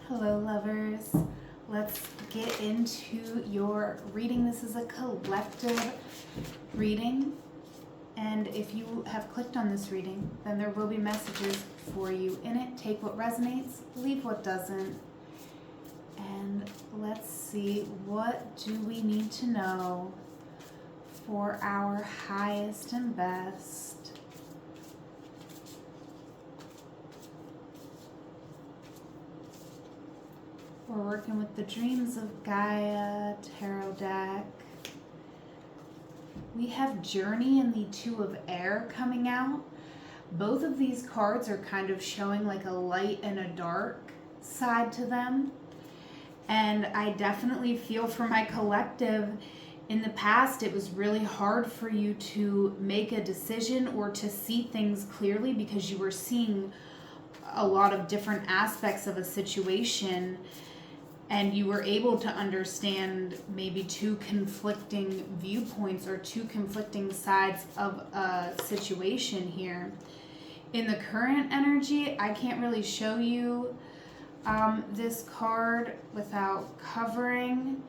Hello, lovers. Let's get into your reading. This is a collective reading, and if you have clicked on this reading, then there will be messages for you in it. Take what resonates, leave what doesn't, and let's see, what do we need to know for our highest and best? We're working with the Dreams of Gaia tarot deck. We have Journey and the Two of Air coming out. Both of these cards are kind of showing like a light and a dark side to them. And I definitely feel for my collective, in the past it was really hard for you to make a decision or to see things clearly because you were seeing a lot of different aspects of a situation, and you were able to understand maybe two conflicting viewpoints or two conflicting sides of a situation here. In the current energy, I can't really show you this card without covering,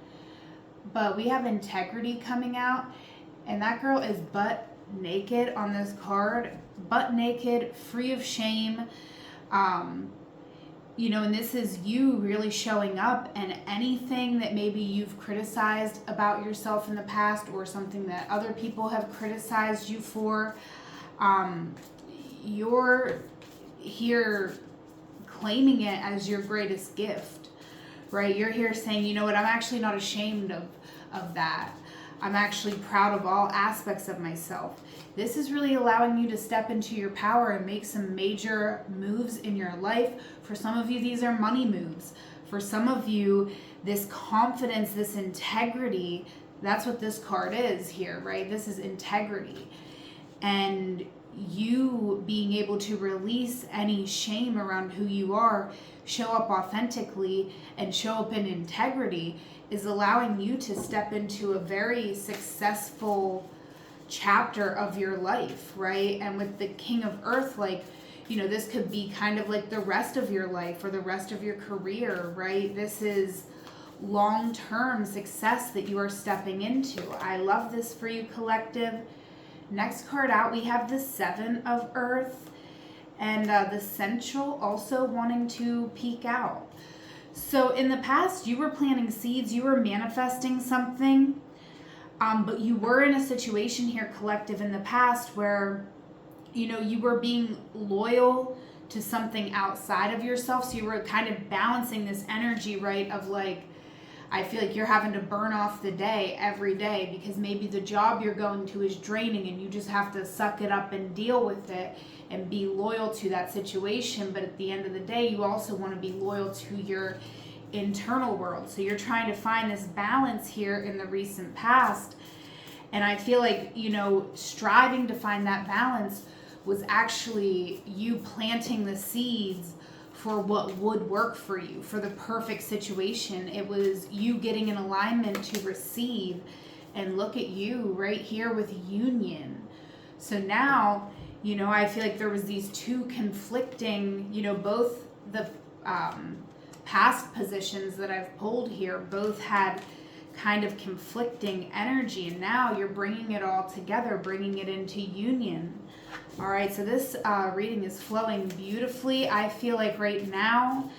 but we have Integrity coming out, and that girl is butt naked on this card, butt naked, free of shame. And this is you really showing up, and anything that maybe you've criticized about yourself in the past or something that other people have criticized you for, you're here claiming it as your greatest gift, right? You're here saying, you know what, I'm actually not ashamed of that. I'm actually proud of all aspects of myself. This is really allowing you to step into your power and make some major moves in your life. For some of you, these are money moves. For some of you, this confidence, this integrity, that's what this card is here, right? This is integrity. And you being able to release any shame around who you are, show up authentically, and show up in integrity is allowing you to step into a very successful chapter of your life, right? And with the King of Earth, this could be kind of like the rest of your life or the rest of your career, right? This is long-term success that you are stepping into. I love this for you, collective. Next card out, we have the Seven of Earth and the Central also wanting to peek out. So in the past, you were planting seeds, you were manifesting something, but you were in a situation here, collective, in the past where, you were being loyal to something outside of yourself. So you were kind of balancing this energy, right, of I feel like you're having to burn off the day every day because maybe the job you're going to is draining and you just have to suck it up and deal with it and be loyal to that situation. But at the end of the day, you also want to be loyal to your internal world. So you're trying to find this balance here in the recent past. And I feel like, striving to find that balance was actually you planting the seeds for what would work for you, for the perfect situation. It was you getting in alignment to receive, and look at you right here with union. So now, I feel like there was these two conflicting, both the past positions that I've pulled here, both had kind of conflicting energy, and now you're bringing it all together, bringing it into union. All right, so this reading is flowing beautifully. I feel like right now,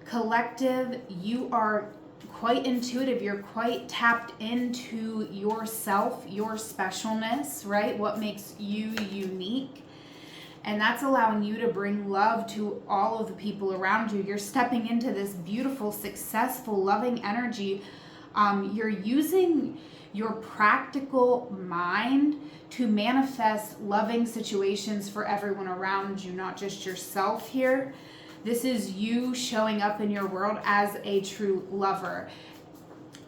collective, you are quite intuitive. You're quite tapped into yourself, your specialness, right? What makes you unique. And that's allowing you to bring love to all of the people around you. You're stepping into this beautiful, successful, loving energy. You're using your practical mind to manifest loving situations for everyone around you, not just yourself here. This is you showing up in your world as a true lover.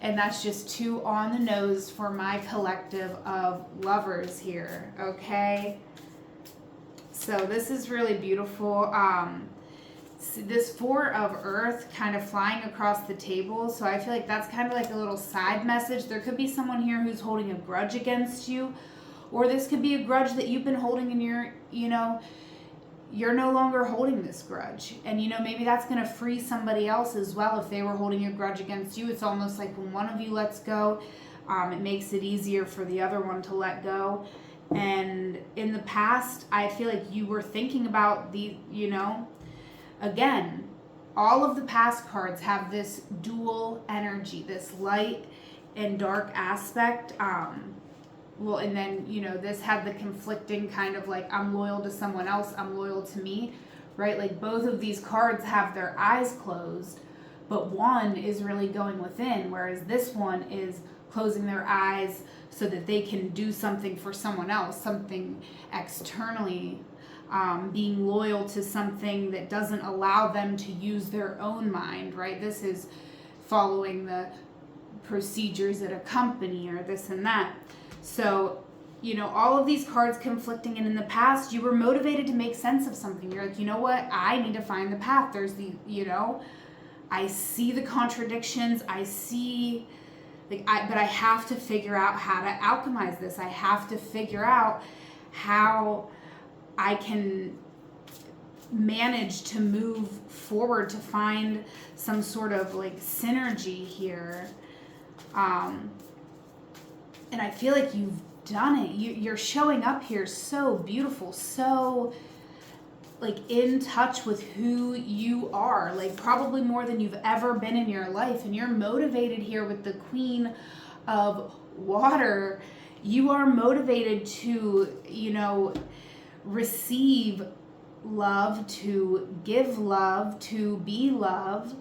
And that's just two on the nose for my collective of lovers here, okay? So this is really beautiful. This Four of Earth kind of flying across the table. So I feel like that's kind of like a little side message. There could be someone here who's holding a grudge against you, or this could be a grudge that you've been holding in your, you're no longer holding this grudge. And, you know, maybe that's going to free somebody else as well. If they were holding a grudge against you, it's almost like when one of you lets go, it makes it easier for the other one to let go. And in the past, I feel like you were thinking about again, all of the past cards have this dual energy, this light and dark aspect. And then, this had the conflicting kind of like, I'm loyal to someone else, I'm loyal to me, right? Like both of these cards have their eyes closed, but one is really going within, whereas this one is closing their eyes so that they can do something for someone else, something externally, being loyal to something that doesn't allow them to use their own mind, right? This is following the procedures at a company or this and that. So, all of these cards conflicting, and in the past, you were motivated to make sense of something. You're like, you know what? I need to find the path. There's I see the contradictions. I see, but I have to figure out how to alchemize this. I have to figure out how I can manage to move forward to find some sort of like synergy here. And I feel like you've done it. You're showing up here so beautiful, so like in touch with who you are, like probably more than you've ever been in your life. And you're motivated here with the Queen of Water. You are motivated to, receive love, to give love, to be loved.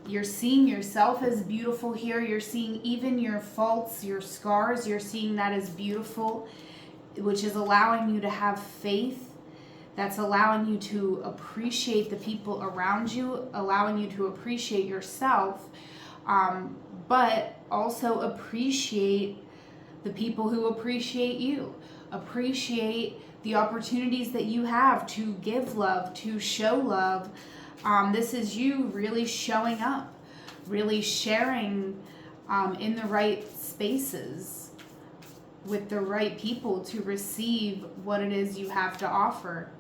You're seeing yourself as beautiful here. You're seeing even your faults, your scars. You're seeing that as beautiful, which is allowing you to have faith. That's allowing you to appreciate the people around you, allowing you to appreciate yourself, but also appreciate the people who appreciate you. Appreciate the opportunities that you have to give love, to show love. This is you really showing up, really sharing in the right spaces with the right people to receive what it is you have to offer.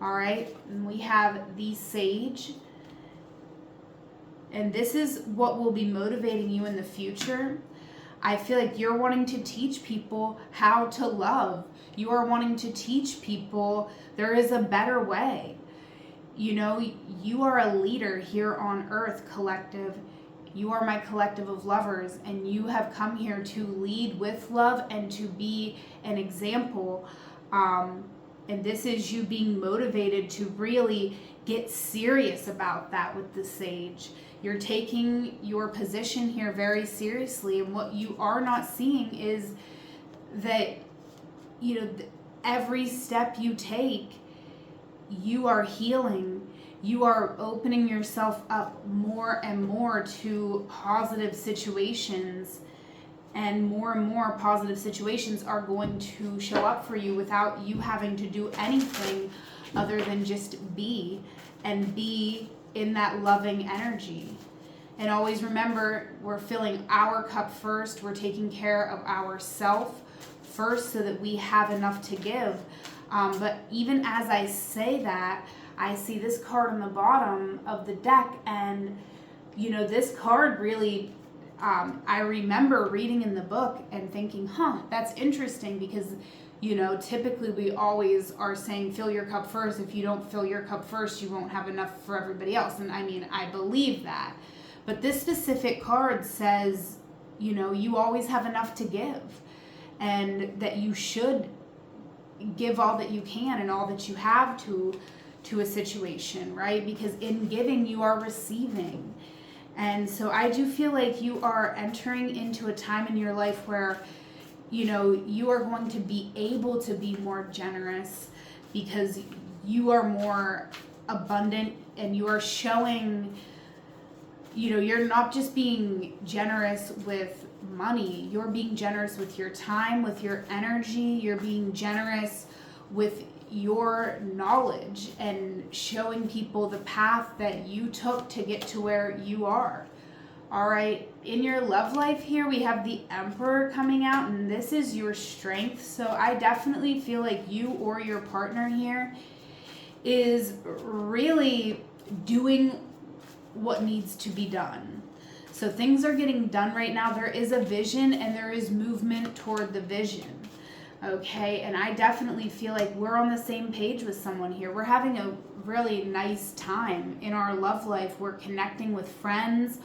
All right, and we have the Sage. And this is what will be motivating you in the future. I feel like you're wanting to teach people how to love. You are wanting to teach people there is a better way. You are a leader here on Earth, collective. You are my collective of lovers, and you have come here to lead with love and to be an example. And this is you being motivated to really get serious about that with the Sage. You're taking your position here very seriously, and what you are not seeing is that, every step you take, you are healing. You are opening yourself up more and more to positive situations, and more positive situations are going to show up for you without you having to do anything other than just be in that loving energy. And always remember, we're filling our cup first. We're taking care of ourselves first so that we have enough to give. But even as I say that, I see this card on the bottom of the deck, and this card really, I remember reading in the book and thinking, that's interesting, because typically we always are saying fill your cup first. If you don't fill your cup first, you won't have enough for everybody else. And I believe that. But this specific card says, you always have enough to give, and that you should give all that you can and all that you have to a situation, right? Because in giving, you are receiving. And so I do feel like you are entering into a time in your life where, you are going to be able to be more generous, because you are more abundant, and you are showing, you're not just being generous with money, you're being generous with your time, with your energy, you're being generous with your knowledge and showing people the path that you took to get to where you are. All right, in your love life here, we have the Emperor coming out, and this is your strength. So I definitely feel like you or your partner here is really doing what needs to be done. So things are getting done right now. There is a vision and there is movement toward the vision. Okay, and I definitely feel like we're on the same page with someone here. We're having a really nice time in our love life. We're connecting with friends.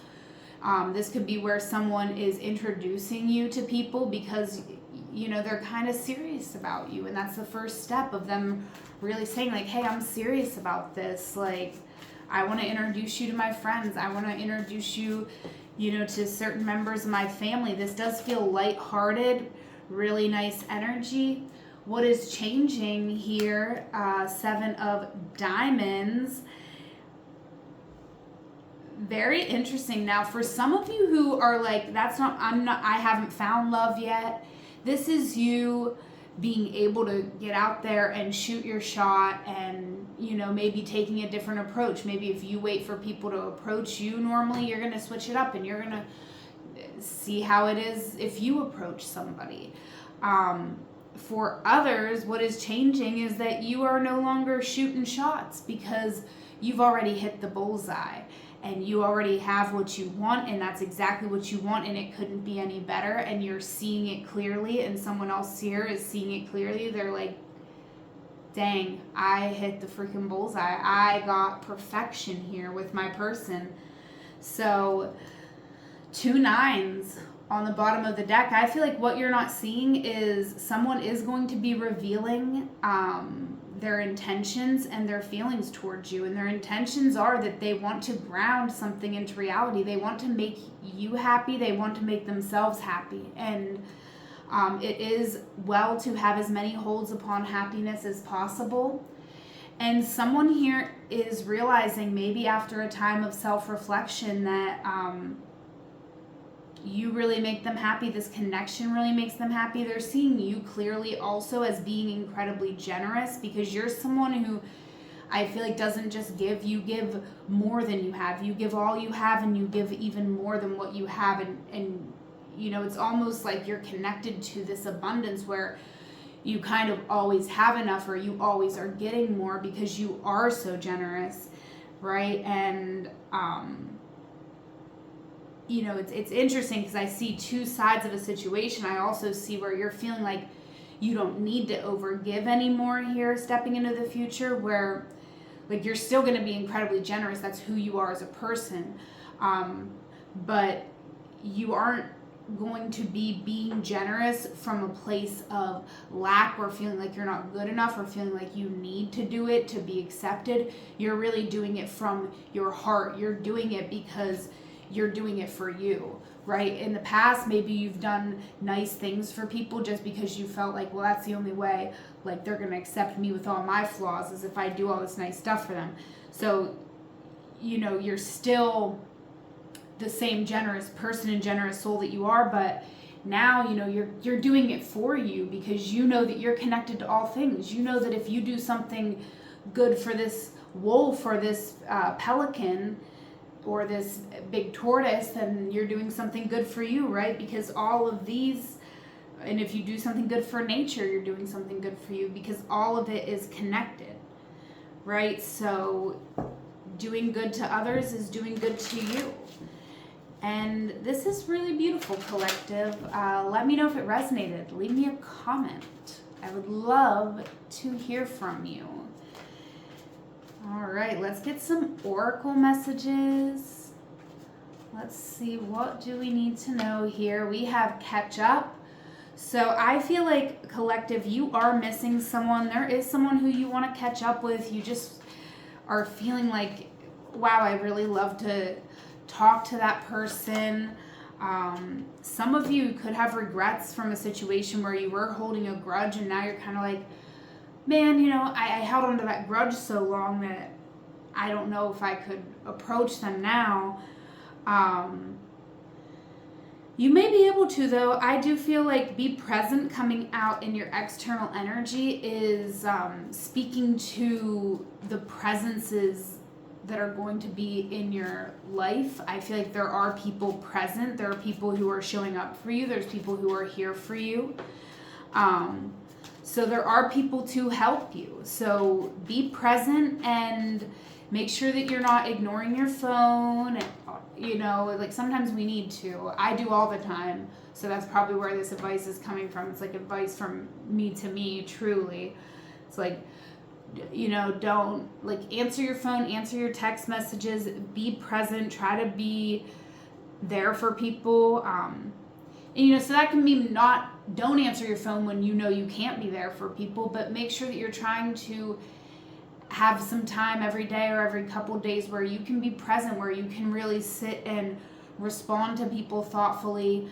This could be where someone is introducing you to people because, you know, they're kind of serious about you. And that's the first step of them really saying, like, hey, I'm serious about this. Like, I want to introduce you to my friends. I want to introduce you, you know, to certain members of my family. This does feel lighthearted, really nice energy. What is changing here? 7 of Diamonds. Very interesting. Now, for some of you who are like, I haven't found love yet. This is you being able to get out there and shoot your shot and, you know, maybe taking a different approach. Maybe if you wait for people to approach you normally, you're going to switch it up and you're going to see how it is if you approach somebody. For others, what is changing is that you are no longer shooting shots because you've already hit the bullseye. And you already have what you want, and that's exactly what you want, and it couldn't be any better, and you're seeing it clearly, and someone else here is seeing it clearly. They're like, dang, I hit the freaking bullseye. I got perfection here with my person. So 2 9s on the bottom of the deck. I feel like what you're not seeing is someone is going to be revealing their intentions and their feelings towards you, and their intentions are that they want to ground something into reality. They want to make you happy. They want to make themselves happy, and it is well to have as many holds upon happiness as possible. And someone here is realizing, maybe after a time of self-reflection, that you really make them happy. This connection really makes them happy. They're seeing you clearly also as being incredibly generous, because you're someone who I feel like doesn't just give. You give more than you have. You give all you have, and you give even more than what you have. And you know, it's almost like you're connected to this abundance where you kind of always have enough, or you always are getting more because you are so generous, right? And you know, it's interesting because I see 2 sides of a situation. I also see where you're feeling like you don't need to overgive anymore here, stepping into the future, where like you're still going to be incredibly generous. That's who you are as a person. But you aren't going to be being generous from a place of lack or feeling like you're not good enough or feeling like you need to do it to be accepted. You're really doing it from your heart. You're doing it because you're doing it for you, right? In the past, maybe you've done nice things for people just because you felt like, well, that's the only way, like, they're going to accept me with all my flaws, is if I do all this nice stuff for them. So, you know, you're still the same generous person and generous soul that you are, but now, you know, you're doing it for you because you know that you're connected to all things. You know that if you do something good for this wolf or this pelican, or this big tortoise, then you're doing something good for you, right? Because all of these, and if you do something good for nature, you're doing something good for you, because all of it is connected, right? So doing good to others is doing good to you. And this is really beautiful, collective. Let me know if it resonated. Leave me a comment. I would love to hear from you. All right, let's get some oracle messages. Let's see, what do we need to know here? We have catch up. So I feel like, collective, you are missing someone. There is someone who you want to catch up with. You just are feeling like, wow, I really love to talk to that person. Some of you could have regrets from a situation where you were holding a grudge, and now you're kind of like, man, you know, I held on to that grudge so long that I don't know if I could approach them now. You may be able to, though. I do feel like be present coming out in your external energy is speaking to the presences that are going to be in your life. I feel like there are people present. There are people who are showing up for you. There's people who are here for you. So there are people to help you. So be present and make sure that you're not ignoring your phone. You know, like sometimes we need to. I do all the time. So that's probably where this advice is coming from. It's like advice from me to me, truly. It's like, you know, don't like answer your phone, answer your text messages, be present, try to be there for people. And, you know, so that can mean don't answer your phone when you know you can't be there for people, but make sure that you're trying to have some time every day or every couple days where you can be present, where you can really sit and respond to people thoughtfully,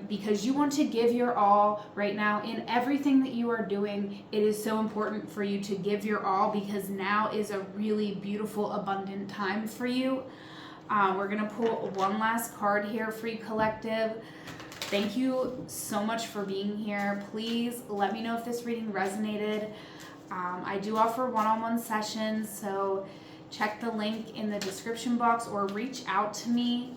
because you want to give your all right now in everything that you are doing. It is so important for you to give your all because now is a really beautiful, abundant time for you. We're going to pull one last card here, Free Collective. Thank you so much for being here. Please let me know if this reading resonated. I do offer one-on-one sessions, so check the link in the description box or reach out to me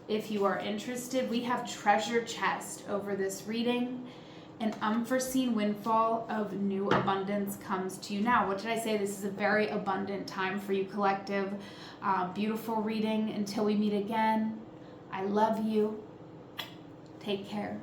if you are interested. We have treasure chest over this reading. An unforeseen windfall of new abundance comes to you now. What did I say? This is a very abundant time for you, collective. Beautiful reading. Until we meet again, I love you. Take care.